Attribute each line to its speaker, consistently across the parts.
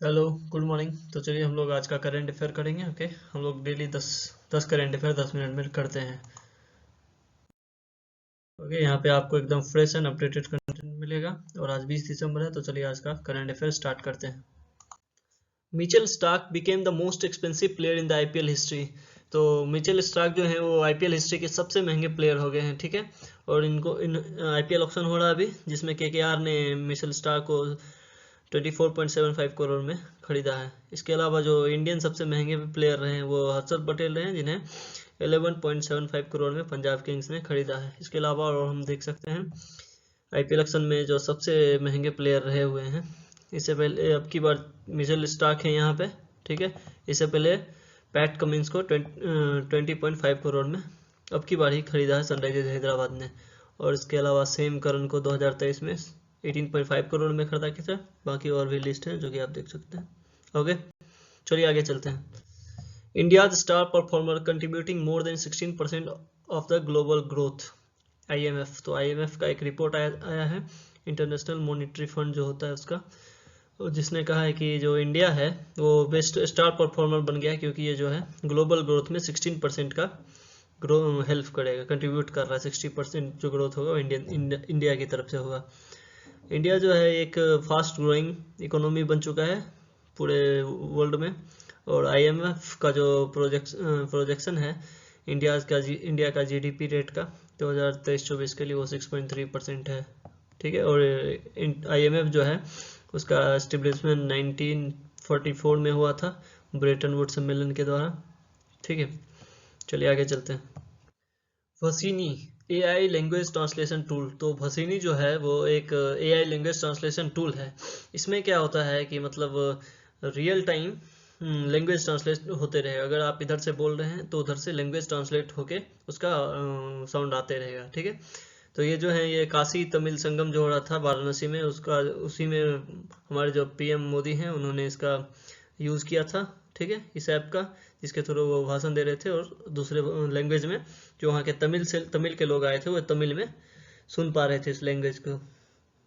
Speaker 1: Hello, good morning. तो चलिए हम लोग आज का करंट अफेयर करेंगे। ओके, हम लोग डेली 10 करंट अफेयर 10 मिनट में करते हैं। ओके, यहाँ पे आपको एकदम फ्रेश एंड अपडेटेड कंटेंट मिलेगा। और आज 20 दिसंबर है, तो चलिए आज का करंट अफेयर स्टार्ट करते हैं। Mitchell Starc became the most expensive player in the IPL history. तो मिचेल स्टार्क जो है वो आईपीएल हिस्ट्री के सबसे महंगे प्लेयर हो गए हैं, ठीक है। और इनको इन आईपीएल ऑक्शन हो रहा है अभी, जिसमें केकेआर ने मिचेल स्टार्क को 24.75 करोड़ में खरीदा है। इसके अलावा जो इंडियन सबसे महंगे प्लेयर रहे हैं वो हर्षद पटेल रहे हैं, जिन्हें 11.75 करोड़ में पंजाब किंग्स ने खरीदा है। इसके अलावा और हम देख सकते हैं आईपीएल ऑक्शन में जो सबसे महंगे प्लेयर रहे हुए हैं। इससे पहले अब की बार मिचेल स्टार्क है यहाँ पे, ठीक है। इससे पहले पैट कमिंस को 20.5 करोड़ में अब की बार ही खरीदा है सनराइजर्स हैदराबाद ने। और इसके अलावा सेम करन को 2023 में 18.5 करोड़ में खरीदा किया था। बाकी और भी लिस्ट है जो कि आप देख सकते हैं। ओके, चलिए आगे चलते हैं। India's star performer contributing more than 16% of the global growth, IMF. तो आईएमएफ का एक रिपोर्ट आया है, इंटरनेशनल मॉनिटरी फंड जो होता है उसका, जिसने कहा है कि जो इंडिया है वो बेस्ट स्टार परफॉर्मर बन गया है, क्योंकि ये जो है ग्लोबल ग्रोथ में 16% का ग्रो हेल्प करेगा, कंट्रीब्यूट कर रहा है। 60% जो ग्रोथ होगा वो इंडिया की तरफ से होगा। इंडिया जो है एक फास्ट ग्रोइंग इकोनॉमी बन चुका है पूरे वर्ल्ड में। और आईएमएफ का जो प्रोजेक्शन है इंडिया का जीडीपी रेट का 2023-24 के लिए वो 6.3% है, ठीक है। और आईएमएफ जो है उसका एस्टेब्लिशमेंट 1944 में हुआ था ब्रेटन वुड सम्मेलन के द्वारा, ठीक है। चलिए आगे चलते हैं। वसीनी एआई लैंग्वेज ट्रांसलेशन टूल। तो वसीनी जो है वो एक एआई लैंग्वेज ट्रांसलेशन टूल है। इसमें क्या होता है कि मतलब रियल टाइम लैंग्वेज ट्रांसलेट होते रहेगा। अगर आप इधर से बोल रहे हैं तो उधर से लैंग्वेज ट्रांसलेट होके उसका साउंड आते रहेगा, ठीक है। तो ये जो है ये काशी तमिल संगम जो हो रहा था वाराणसी में, उसका उसी में हमारे जो पीएम मोदी हैं उन्होंने इसका यूज़ किया था, ठीक है, इस ऐप का, जिसके थ्रू वो भाषण दे रहे थे। और दूसरे लैंग्वेज में जो वहाँ के तमिल के लोग आए थे वो तमिल में सुन पा रहे थे इस लैंग्वेज को,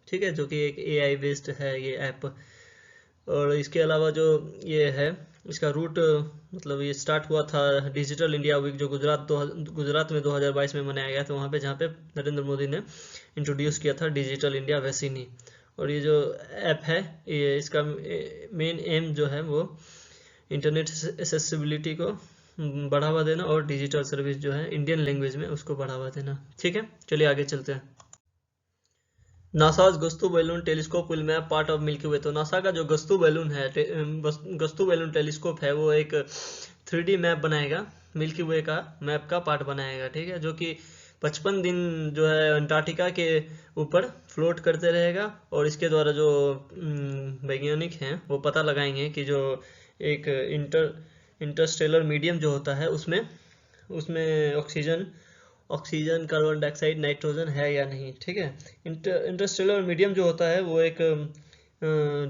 Speaker 1: ठीक है, जो कि एक एआई बेस्ड है ये ऐप। और इसके अलावा जो ये है इसका रूट मतलब ये स्टार्ट हुआ था डिजिटल इंडिया वीक जो गुजरात में 2022 में मनाया गया था, वहाँ पे जहाँ पे नरेंद्र मोदी ने इंट्रोड्यूस किया था डिजिटल इंडिया वैसिनी। और ये जो ऐप है ये इसका मेन एम जो है वो इंटरनेट एसेसिबिलिटी को बढ़ावा देना और डिजिटल सर्विस जो है इंडियन लैंग्वेज में उसको बढ़ावा देना, ठीक है। चलिए आगे चलते हैं। NASA's GUSTO balloon telescope will map part of Milky Way. तो नासा का जो गस्तु बैलून है गस्तु बैलून टेलीस्कोप है वो एक 3D मैप बनाएगा, मिल्की वे का मैप का पार्ट बनाएगा, ठीक है। जो कि 55 दिन जो है अंटार्कटिका के ऊपर फ्लोट करते रहेगा। और इसके द्वारा जो वैज्ञानिक हैं वो पता लगाएंगे कि जो एक इंटरस्टेलर मीडियम जो होता है उसमें उसमें ऑक्सीजन कार्बन डाइऑक्साइड नाइट्रोजन है या नहीं, ठीक है। इंटरस्टेलर मीडियम जो होता है वो एक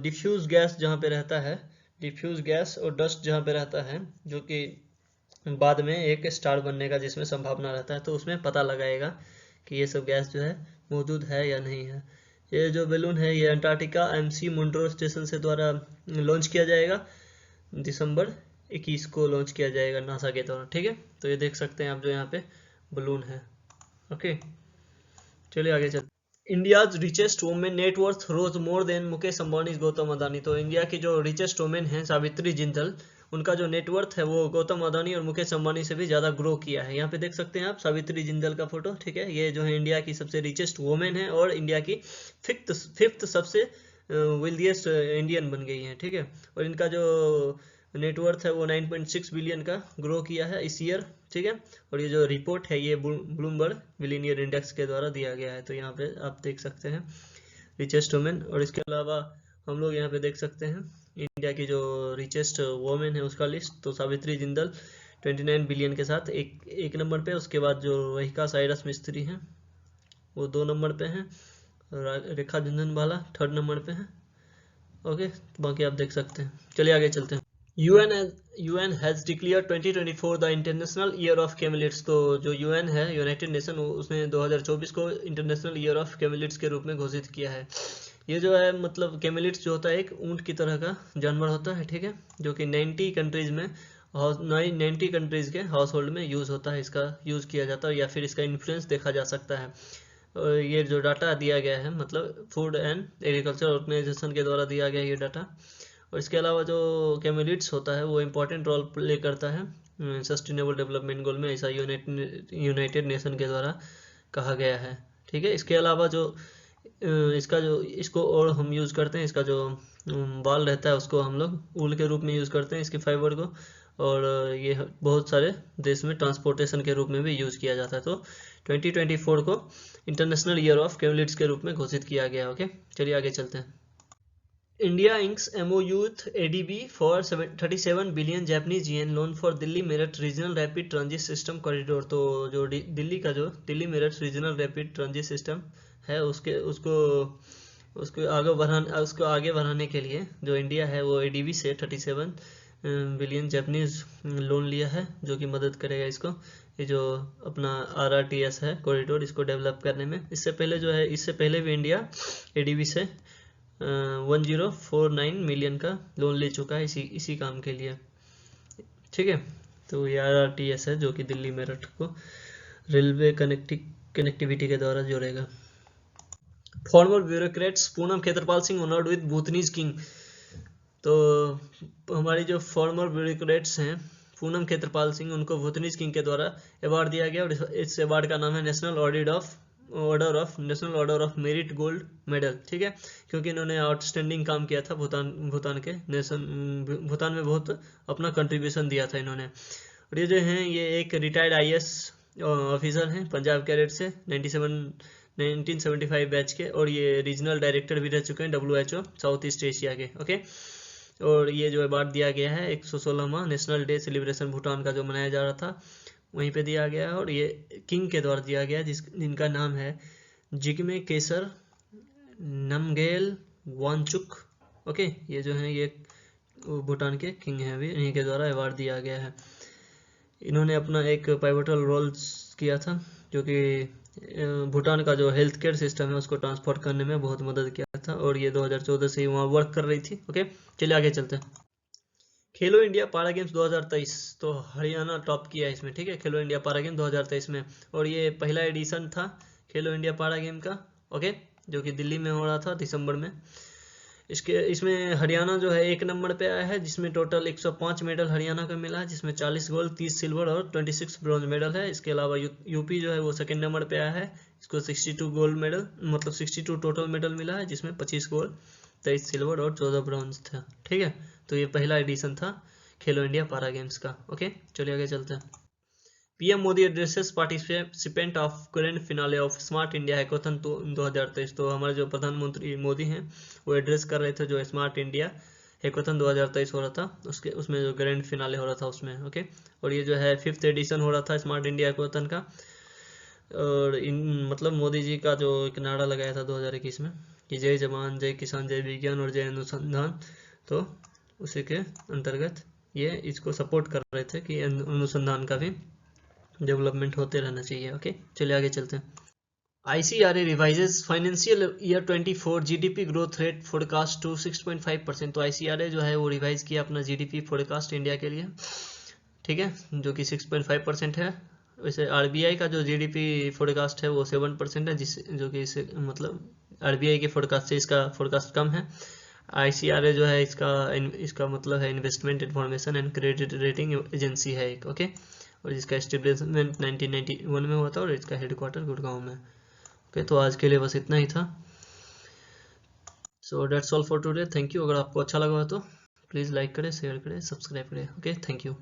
Speaker 1: डिफ्यूज गैस जहाँ पे रहता है, डिफ्यूज गैस और डस्ट जहाँ पे रहता है, जो कि बाद में एक स्टार बनने का जिसमें संभावना रहता है। तो उसमें पता लगाएगा कि ये सब गैस जो है मौजूद है या नहीं है। ये जो बैलून है ये अंटार्कटिका एमसी मुंड्रो स्टेशन से द्वारा लॉन्च किया जाएगा, दिसंबर 21 को लॉन्च किया जाएगा नासा के द्वारा, ठीक है। तो ये देख सकते हैं आप जो यहाँ पे बलून है, ओके। चलिए आगे चलते। इंडियाज रिचेस्ट वुमेन नेटवर्थ रोज मोर देन मुकेश अंबानी गौतम अदानी। तो इंडिया की जो रिचेस्ट वुमेन है सावित्री जिंदल, उनका जो नेटवर्थ है वो गौतम अदानी और मुकेश अंबानी से भी ज़्यादा ग्रो किया है। यहाँ पे देख सकते हैं आप सावित्री जिंदल का फोटो, ठीक है। ये जो है इंडिया की सबसे रिचेस्ट वुमेन है और इंडिया की फिफ्थ सबसे वेल्दिएस्ट इंडियन बन गई हैं, ठीक है। और इनका जो नेटवर्थ है वो 9.6 बिलियन का ग्रो किया है इस ईयर, ठीक है। और ये जो रिपोर्ट है ये ब्लूमबर्ग मिलीनियर इंडेक्स के द्वारा दिया गया है। तो यहाँ पे आप देख सकते हैं रिचेस्ट वुमेन। और इसके अलावा हम लोग यहाँ पे देख सकते हैं इंडिया की जो रिचेस्ट वुमेन है उसका लिस्ट। तो सावित्री जिंदल 29 बिलियन के साथ एक नंबर पे। उसके बाद जो रहिका साइरस मिस्त्री हैं वो 2 नंबर पे हैं। रेखा झुनझुनवाला 3rd नंबर पे हैं, ओके। बाकी आप देख सकते हैं। चलिए आगे चलते हैं। UN has declared 2024 the international year of camelids. तो जो UN है यूनाइटेड नेशन, उसने 2024 को इंटरनेशनल ईयर ऑफ कैमलिट्स के रूप में घोषित किया है। ये जो है मतलब कैमेलिड्स जो होता है एक ऊंट की तरह का जानवर होता है, ठीक है, जो कि 90 कंट्रीज में 90 कंट्रीज के हाउस होल्ड में यूज़ होता है, इसका यूज़ किया जाता है या फिर इसका इन्फ्लुएंस देखा जा सकता है। और ये जो डाटा दिया गया है मतलब फूड एंड एग्रीकल्चर ऑर्गेनाइजेशन के द्वारा दिया गया ये डाटा। और इसके अलावा जो कैमेलिड्स होता है वो इम्पोर्टेंट रोल प्ले करता है सस्टेनेबल डेवलपमेंट गोल में, ऐसा यूनाइटेड नेशन के द्वारा कहा गया है, ठीक है। इसके अलावा जो इसका जो इसको और हम यूज़ करते हैं, इसका जो बाल रहता है उसको हम लोग ऊल के रूप में यूज़ करते हैं इसके फाइबर को, और ये बहुत सारे देश में ट्रांसपोर्टेशन के रूप में भी यूज़ किया जाता है। तो 2024 को इंटरनेशनल ईयर ऑफ कैमेलिड्स के रूप में घोषित किया गया। ओके, चलिए आगे चलते हैं। India inks MOU with ADB for 37 billion Japanese yen loan for Delhi Meerut regional rapid transit system corridor. तो जो दिल्ली का जो Delhi Meerut regional rapid transit system है उसको आगे बढ़ाने के लिए जो इंडिया है वो ADB से 37 बिलियन जापानीज लोन लिया है, जो कि मदद करेगा इसको, ये जो अपना RRTS है कॉरिडोर, इसको डेवलप करने में। इससे पहले भी इंडिया ADB से 1049 मिलियन का लोन ले चुका है इसी काम के लिए, ठीक है। तो ये RRTS है जो कि दिल्ली मेरठ को रेलवे कनेक्टिविटी के द्वारा जोड़ेगा। Former bureaucrats Poonam Khetrapal Singh honoured with Bhutanese king. तो हमारी जो फॉर्मर ब्यूरोक्रेट्स हैं पूनम खेत्रपाल सिंह, उनको भूतनीज किंग के द्वारा अवार्ड दिया गया, और इस अवार्ड का नाम है national order of merit gold medal, ठीक है, क्योंकि इन्होंने आउटस्टैंडिंग काम किया था भूटान में बहुत अपना कंट्रीब्यूशन दिया था इन्होंने। और ये जो हैं ये एक रिटायर्ड IAS ऑफिसर हैं पंजाब कैडेट से 1975 बैच के, और ये रीजनल डायरेक्टर भी रह चुके हैं WHO साउथ ईस्ट एशिया के। ओके, और ये जो अवार्ड दिया गया है 116वां नेशनल डे सेलिब्रेशन भूटान का जो मनाया जा रहा था वहीं पे दिया गया है, और ये किंग के द्वारा दिया गया जिनका नाम है जिग्मे केसर नमगेल वांगचुक। ओके, ये जो है ये भूटान के किंग हैं, अभी इन्हीं के द्वारा अवार्ड दिया गया है। इन्होंने अपना एक पाइवटल रोल किया था, जो कि भूटान का जो हेल्थ केयर सिस्टम है उसको ट्रांसफर करने में बहुत मदद किया था, और ये 2014 से ही वहाँ वर्क कर रही थी। ओके, चलिए आगे चलते हैं। खेलो इंडिया पारा गेम्स 2023, तो हरियाणा टॉप किया है इसमें, ठीक है, खेलो इंडिया पारा गेम 2023 में, और ये पहला एडिशन था खेलो इंडिया पारा गेम का। ओके, जो कि दिल्ली में हो रहा था दिसंबर में। इसमें हरियाणा जो है 1 नंबर पे आया है, जिसमें टोटल 105 मेडल हरियाणा का मिला है, जिसमें 40 गोल्ड 30 सिल्वर और 26 ब्रॉन्ज मेडल है। इसके अलावा यूपी जो है वो 2nd नंबर पे आया है, इसको 62 गोल्ड मेडल मतलब 62 टोटल मेडल मिला है, जिसमें 25 गोल्ड 23 सिल्वर और 14 ब्रॉन्ज था, ठीक है। तो ये पहला एडिशन था खेलो इंडिया पारा गेम्स का। ओके, चलिए आगे चलते हैं। PM Modi addresses participant of grand finale of smart India hackathon 2023। तो हमारे जो प्रधानमंत्री मोदी हैं वो एड्रेस कर रहे थे जो स्मार्ट इंडिया हैकाथन 2023 हो रहा था उसमें जो ग्रैंड फिनाले हो रहा था उसमें। ओके, और ये जो है 5th एडिशन हो रहा था स्मार्ट इंडिया हैकाथन का, और मतलब मोदी जी का जो एक नारा लगाया था 2021 में कि जय जवान जय किसान जय विज्ञान और जय अनुसंधान, तो उसी के अंतर्गत ये इसको सपोर्ट कर रहे थे कि अनुसंधान का भी डेवलपमेंट होते रहना चाहिए। ओके, चलिए आगे चलते हैं। ICRA revises financial year 24 GDP growth rate forecast to 6.5%। तो ICRA जो है वो रिवाइज किया अपना GDP फोरकास्ट इंडिया के लिए, ठीक है, जो कि 6.5% है। वैसे RBI का जो GDP फोरकास्ट है वो 7% है, जो कि इससे मतलब RBI के फोरकास्ट से इसका फोरकास्ट कम है। ICRA जो है इसका मतलब है investment information and credit rating agency है एक। ओके, और इसका एस्टेब्लिशमेंट 1991 में हुआ था, और इसका हेडक्वार्टर गुड़गांव में। ओके, तो आज के लिए बस इतना ही था। So that's all for today. Thank you. अगर आपको अच्छा लगा हो तो प्लीज़ लाइक करें, शेयर करें, सब्सक्राइब करें। Okay, thank you.